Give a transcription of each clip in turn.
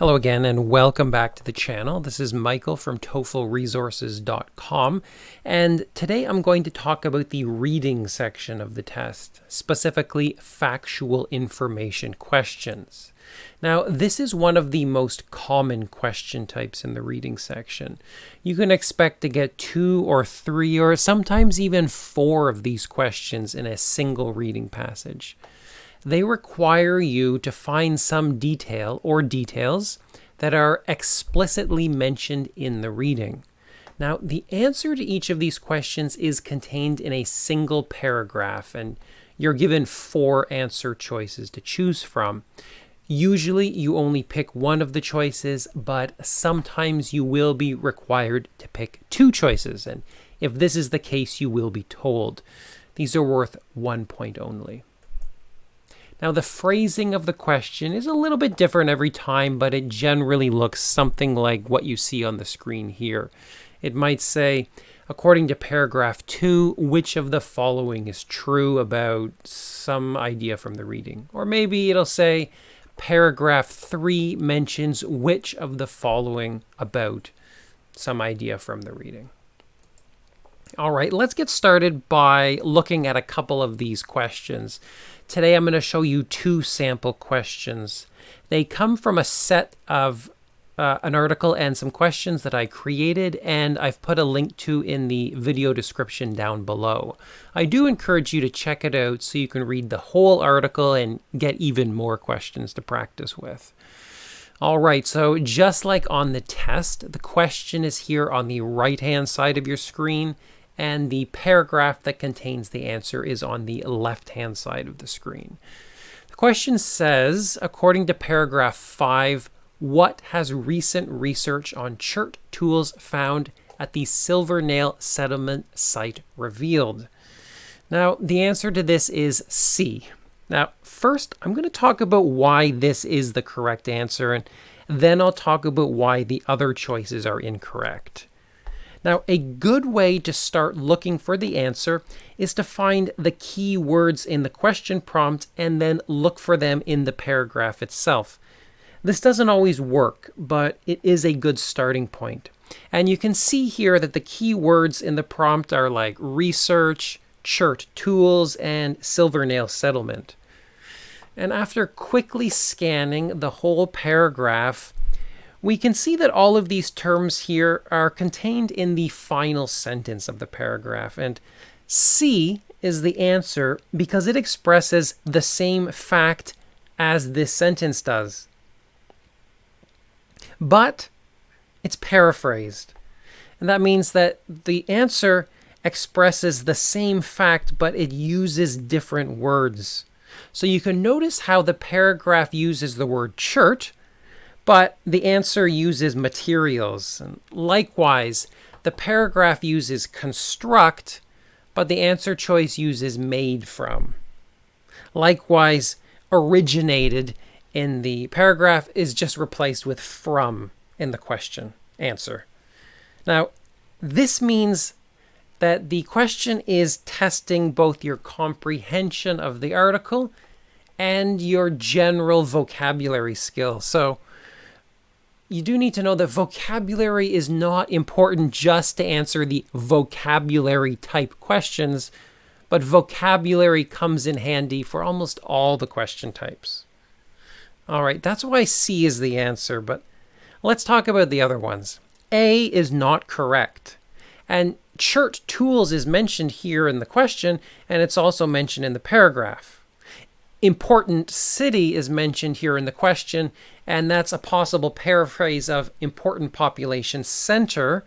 Hello again and welcome back to the channel. This is Michael from TOEFLresources.com, and today I'm going to talk about the reading section of the test, specifically factual information questions. Now, this is one of the most common question types in the reading section. You can expect to get 2 or 3 or sometimes even 4 of these questions in a single reading passage. They require you to find some detail or details that are explicitly mentioned in the reading. Now, the answer to each of these questions is contained in a single paragraph, and you're given 4 answer choices to choose from. Usually, you only pick one of the choices, but sometimes you will be required to pick 2 choices, and if this is the case, you will be told. These are worth 1 point only. Now, the phrasing of the question is a little bit different every time, but it generally looks something like what you see on the screen here. It might say, according to paragraph 2, which of the following is true about some idea from the reading? Or maybe it'll say, paragraph 3 mentions which of the following about some idea from the reading. All right, let's get started by looking at a couple of these questions. Today I'm going to show you 2 sample questions. They come from a set of an article and some questions that I created, and I've put a link to in the video description down below. I do encourage you to check it out so you can read the whole article and get even more questions to practice with. All right, so just like on the test, the question is here on the right-hand side of your screen, and the paragraph that contains the answer is on the left-hand side of the screen. The question says, according to paragraph 5, what has recent research on chert tools found at the Silvernail settlement site revealed? Now, the answer to this is C. Now, first, I'm going to talk about why this is the correct answer, and then I'll talk about why the other choices are incorrect. Now, a good way to start looking for the answer is to find the key words in the question prompt and then look for them in the paragraph itself. This doesn't always work, but it is a good starting point. And you can see here that the key words in the prompt are like research, chert tools, and Silvernail settlement. And after quickly scanning the whole paragraph, we can see that all of these terms here are contained in the final sentence of the paragraph, and C is the answer because it expresses the same fact as this sentence does. But it's paraphrased, and that means that the answer expresses the same fact, but it uses different words. So you can notice how the paragraph uses the word chert, but the answer uses materials. And likewise, the paragraph uses construct, but the answer choice uses made from. Likewise, originated in the paragraph is just replaced with from in the question answer. Now, this means that the question is testing both your comprehension of the article and your general vocabulary skill. So you do need to know that vocabulary is not important just to answer the vocabulary type questions, but vocabulary comes in handy for almost all the question types. All right, that's why C is the answer, but let's talk about the other ones. A is not correct, and chert tools is mentioned here in the question, and it's also mentioned in the paragraph. Important city is mentioned here in the question, and that's a possible paraphrase of important population center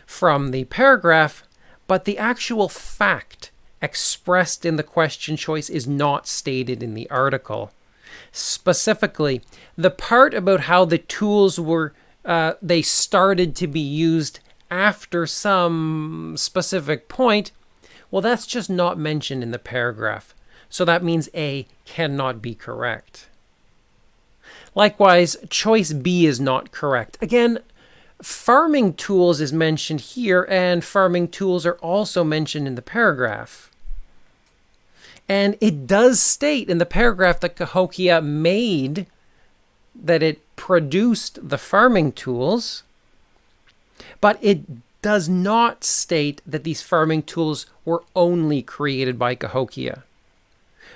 from the paragraph, but the actual fact expressed in the question choice is not stated in the article. Specifically, the part about how the tools were, they started to be used after some specific point, well, that's just not mentioned in the paragraph. So that means A cannot be correct. Likewise, choice B is not correct. Again, farming tools is mentioned here, and farming tools are also mentioned in the paragraph. And it does state in the paragraph that Cahokia made that it produced the farming tools, but it does not state that these farming tools were only created by Cahokia.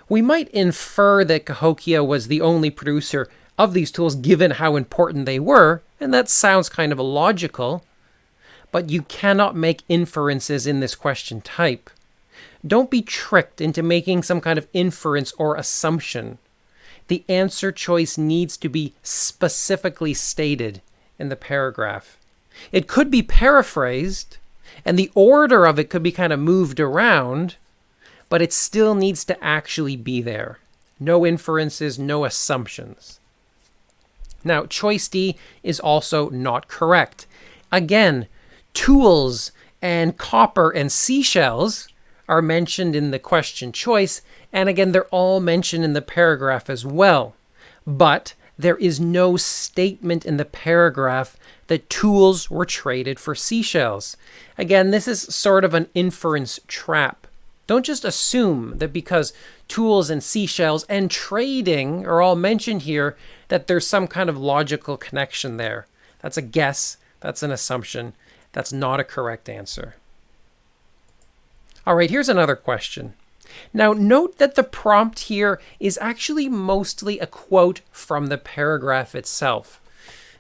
We might infer that Cahokia was the only producer of these tools given how important they were, and that sounds kind of illogical, but you cannot make inferences in this question type. Don't be tricked into making some kind of inference or assumption. The answer choice needs to be specifically stated in the paragraph. It could be paraphrased, and the order of it could be kind of moved around, but it still needs to actually be there. No inferences, no assumptions. Now, choice D is also not correct. Again, tools and copper and seashells are mentioned in the question choice, and again, they're all mentioned in the paragraph as well. But there is no statement in the paragraph that tools were traded for seashells. Again, this is sort of an inference trap. Don't just assume that because tools and seashells and trading are all mentioned here, that there's some kind of logical connection there. That's a guess. That's an assumption. That's not a correct answer. All right, here's another question. Now, note that the prompt here is actually mostly a quote from the paragraph itself.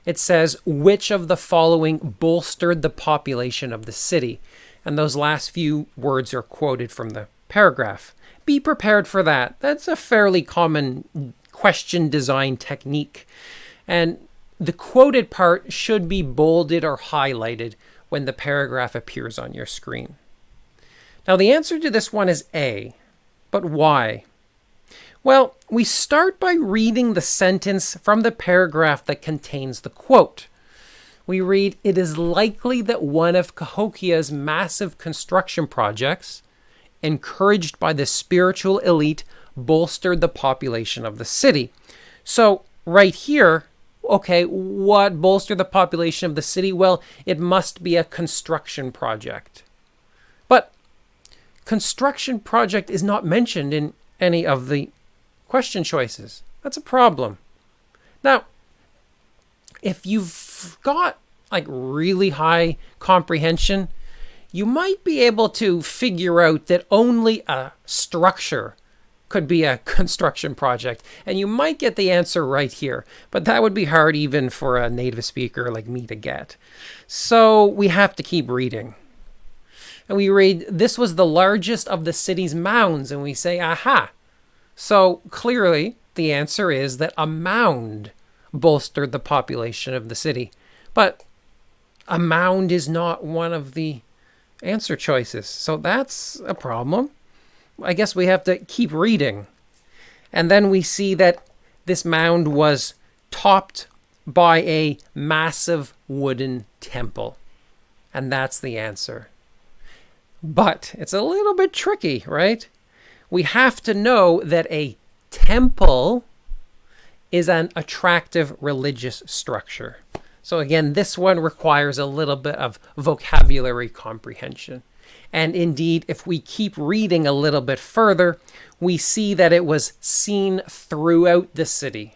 It says, which of the following bolstered the population of the city? And those last few words are quoted from the paragraph. Be prepared for that. That's a fairly common question design technique. And the quoted part should be bolded or highlighted when the paragraph appears on your screen. Now, the answer to this one is A. But why? Well, we start by reading the sentence from the paragraph that contains the quote. We read, it is likely that one of Cahokia's massive construction projects, encouraged by the spiritual elite, bolstered the population of the city. So right here, okay, what bolstered the population of the city? Well, it must be a construction project. But construction project is not mentioned in any of the question choices. That's a problem. Now, if you've got like really high comprehension, you might be able to figure out that only a structure could be a construction project, and you might get the answer right here, but that would be hard even for a native speaker like me to get. So we have to keep reading. And we read, this was the largest of the city's mounds, and we say, aha. So clearly the answer is that a mound bolstered the population of the city. But a mound is not one of the answer choices. So that's a problem. I guess we have to keep reading. And then we see that this mound was topped by a massive wooden temple. And that's the answer. But it's a little bit tricky, right? We have to know that a temple is an attractive religious structure. So again, this one requires a little bit of vocabulary comprehension. And indeed, if we keep reading a little bit further, we see that it was seen throughout the city,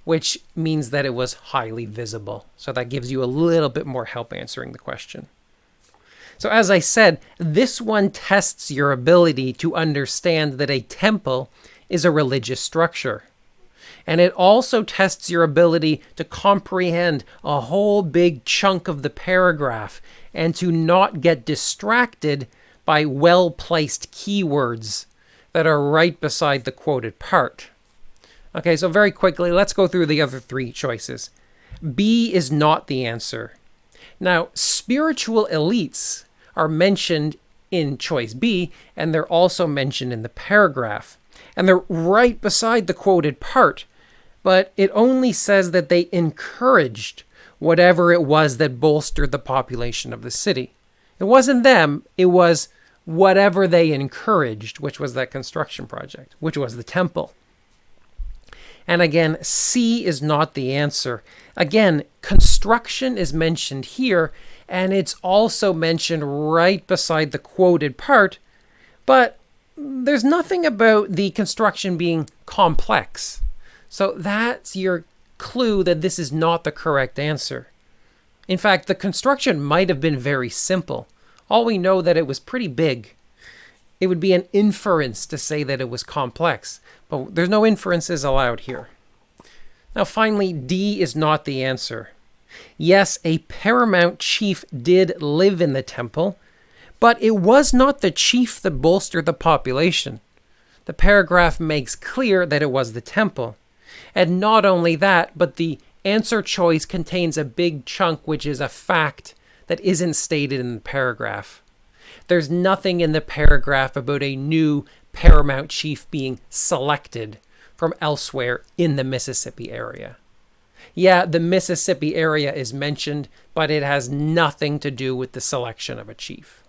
which means that it was highly visible. So that gives you a little bit more help answering the question. So as I said, this one tests your ability to understand that a temple is a religious structure. And it also tests your ability to comprehend a whole big chunk of the paragraph and to not get distracted by well-placed keywords that are right beside the quoted part. Okay, so very quickly, let's go through the other three choices. B is not the answer. Now, spiritual elites are mentioned in choice B, and they're also mentioned in the paragraph. And they're right beside the quoted part, but it only says that they encouraged whatever it was that bolstered the population of the city. It wasn't them, it was whatever they encouraged, which was that construction project, which was the temple. And again, C is not the answer. Again, construction is mentioned here, and it's also mentioned right beside the quoted part, but there's nothing about the construction being complex. So that's your clue that this is not the correct answer. In fact, the construction might have been very simple. All we know that it was pretty big. It would be an inference to say that it was complex, but there's no inferences allowed here. Now finally, D is not the answer. Yes, a paramount chief did live in the temple, but it was not the chief that bolstered the population. The paragraph makes clear that it was the temple. And not only that, but the answer choice contains a big chunk which is a fact that isn't stated in the paragraph. There's nothing in the paragraph about a new paramount chief being selected from elsewhere in the Mississippi area. Yeah, the Mississippi area is mentioned, but it has nothing to do with the selection of a chief.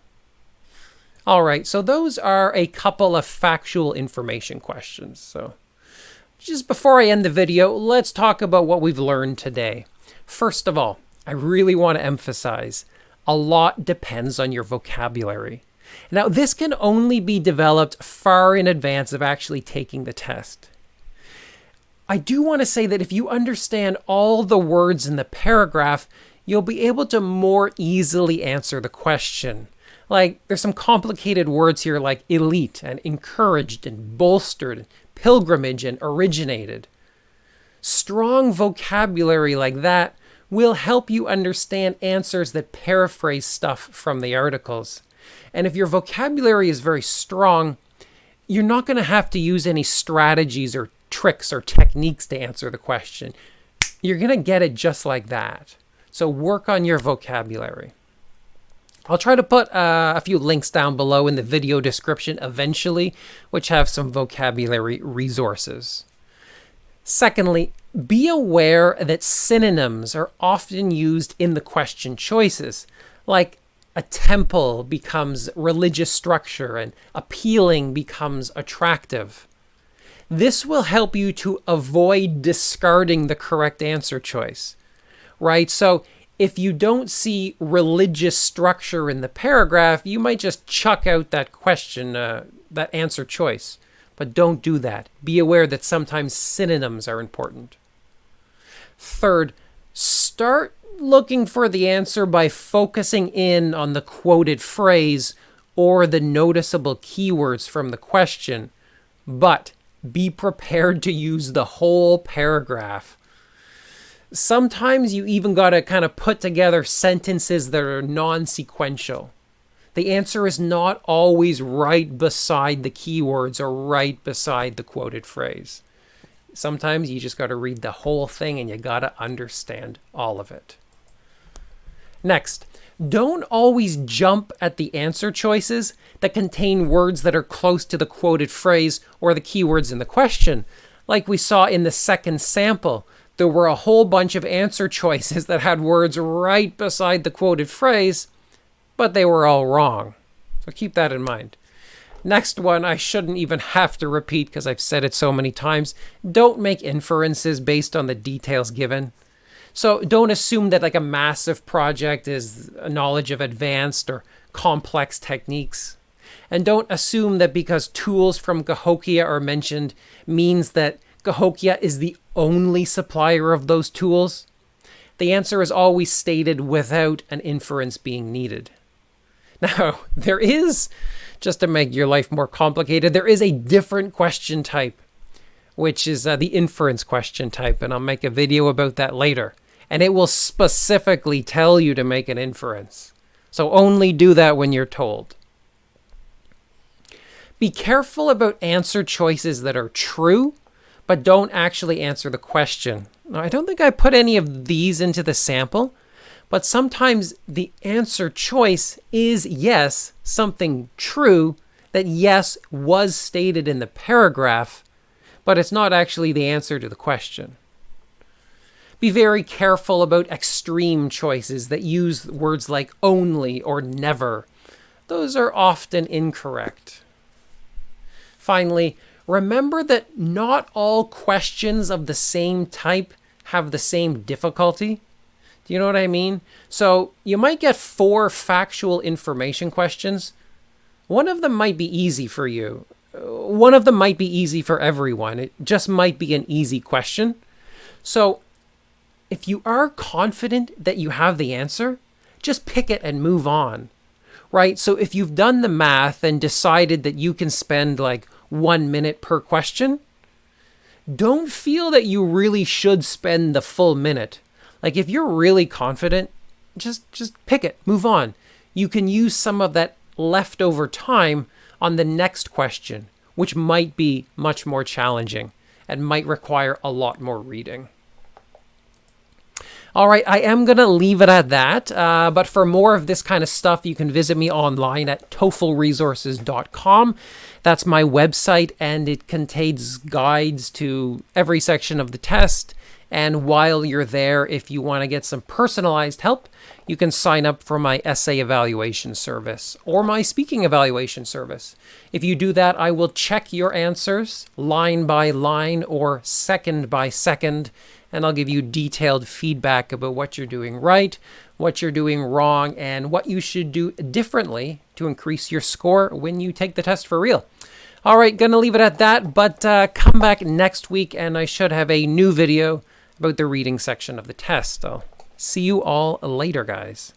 All right, so those are a couple of factual information questions. So just before I end the video, let's talk about what we've learned today. First of all, I really want to emphasize a lot depends on your vocabulary. Now, this can only be developed far in advance of actually taking the test. I do want to say that if you understand all the words in the paragraph, you'll be able to more easily answer the question. Like, there's some complicated words here like elite and encouraged and bolstered, and pilgrimage and originated. Strong vocabulary like that will help you understand answers that paraphrase stuff from the articles. And if your vocabulary is very strong, you're not going to have to use any strategies or tricks or techniques to answer the question. You're going to get it just like that. So work on your vocabulary. I'll try to put a few links down below in the video description eventually, which have some vocabulary resources. Secondly, be aware that synonyms are often used in the question choices, like a temple becomes religious structure and appealing becomes attractive. This will help you to avoid discarding the correct answer choice, right? So if you don't see religious structure in the paragraph, you might just chuck out that question, that answer choice. But don't do that. Be aware that sometimes synonyms are important. Third, start looking for the answer by focusing in on the quoted phrase or the noticeable keywords from the question, but be prepared to use the whole paragraph. Sometimes you even got to kind of put together sentences that are non-sequential. The answer is not always right beside the keywords or right beside the quoted phrase. Sometimes you just got to read the whole thing and you got to understand all of it. Next, don't always jump at the answer choices that contain words that are close to the quoted phrase or the keywords in the question. Like we saw in the second sample, there were a whole bunch of answer choices that had words right beside the quoted phrase, but they were all wrong. So keep that in mind. Next one, I shouldn't even have to repeat because I've said it so many times. Don't make inferences based on the details given. So don't assume that like a massive project is a knowledge of advanced or complex techniques. And don't assume that because tools from Cahokia are mentioned means that Cahokia is the only supplier of those tools. The answer is always stated without an inference being needed. Now, there is, just to make your life more complicated, there is a different question type, which is the inference question type, and I'll make a video about that later. And it will specifically tell you to make an inference. So only do that when you're told. Be careful about answer choices that are true, but don't actually answer the question. Now, I don't think I put any of these into the sample, but sometimes the answer choice is yes, something true that yes was stated in the paragraph, but it's not actually the answer to the question. Be very careful about extreme choices that use words like only or never. Those are often incorrect. Finally, remember that not all questions of the same type have the same difficulty. Do you know what I mean? So you might get 4 factual information questions. One of them might be easy for you. One of them might be easy for everyone. It just might be an easy question. So if you are confident that you have the answer, just pick it and move on, right? So if you've done the math and decided that you can spend like 1 minute per question, don't feel that you really should spend the full minute. Like if you're really confident, just pick it, move on. You can use some of that leftover time on the next question, which might be much more challenging and might require a lot more reading. All right, I am going to leave it at that. But for more of this kind of stuff, you can visit me online at TOEFLresources.com. That's my website, and it contains guides to every section of the test. And while you're there, if you want to get some personalized help, you can sign up for my essay evaluation service or my speaking evaluation service. If you do that, I will check your answers line by line or second by second, and I'll give you detailed feedback about what you're doing right, what you're doing wrong, and what you should do differently to increase your score when you take the test for real. All right, gonna leave it at that, but come back next week and I should have a new video about the reading section of the test. I'll see you all later, guys.